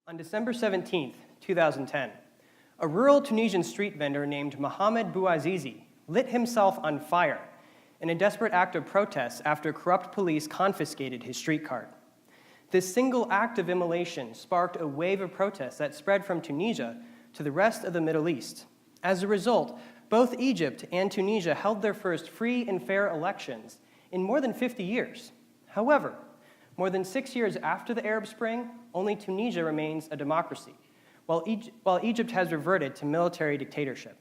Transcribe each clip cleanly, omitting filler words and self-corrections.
On December 17, 2010, a rural Tunisian street vendor named Mohamed Bouazizi lit himself on fire in a desperate act of protest after corrupt police confiscated his street cart. This single act of immolation sparked a wave of protests that spread from Tunisia to the rest of the Middle East. As a result, both Egypt and Tunisia held their first free and fair elections in more than 50 years. However, more than 6 years after the Arab Spring, only Tunisia remains a democracy, while Egypt has reverted to military dictatorship.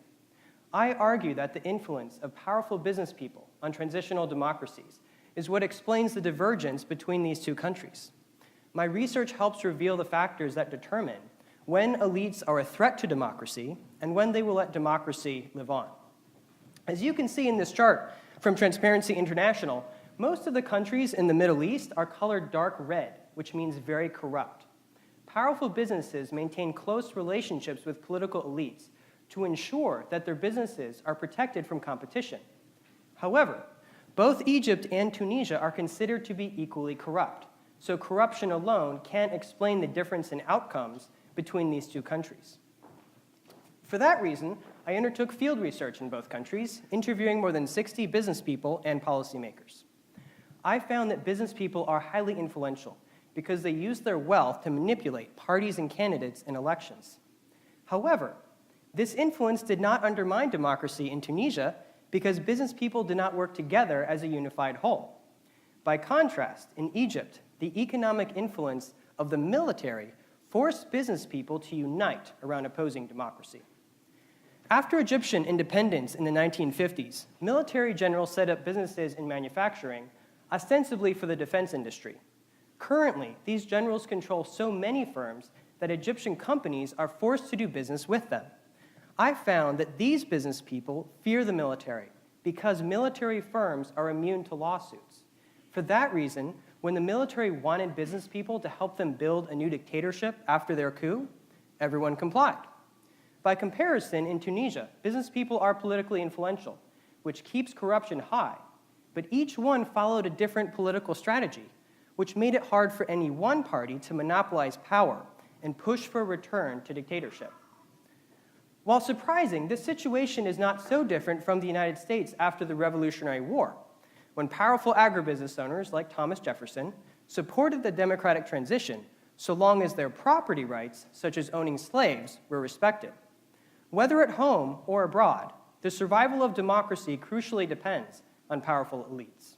I argue that the influence of powerful business people on transitional democracies is what explains the divergence between these two countries. My research helps reveal the factors that determine when elites are a threat to democracy and when they will let democracy live on. As you can see in this chart from Transparency International, most of the countries in the Middle East are colored dark red, which means very corrupt. Powerful businesses maintain close relationships with political elites to ensure that their businesses are protected from competition. However, both Egypt and Tunisia are considered to be equally corrupt, so corruption alone can't explain the difference in outcomes between these two countries. For that reason, I undertook field research in both countries, interviewing more than 60 business people and policymakers. I found that business people are highly influential because they use their wealth to manipulate parties and candidates in elections. However, this influence did not undermine democracy in Tunisia because business people did not work together as a unified whole. By contrast, in Egypt, the economic influence of the military forced business people to unite around opposing democracy. After Egyptian independence in the 1950s, military generals set up businesses in manufacturing, ostensibly for the defense industry. Currently, these generals control so many firms that Egyptian companies are forced to do business with them. I found that these business people fear the military because military firms are immune to lawsuits. For that reason, when the military wanted business people to help them build a new dictatorship after their coup, everyone complied. By comparison, in Tunisia, business people are politically influential, which keeps corruption high, but each one followed a different political strategy, which made it hard for any one party to monopolize power and push for a return to dictatorship. While surprising, this situation is not so different from the United States after the Revolutionary War, when powerful agribusiness owners like Thomas Jefferson supported the democratic transition so long as their property rights, such as owning slaves, were respected. Whether at home or abroad, the survival of democracy crucially depends on powerful elites.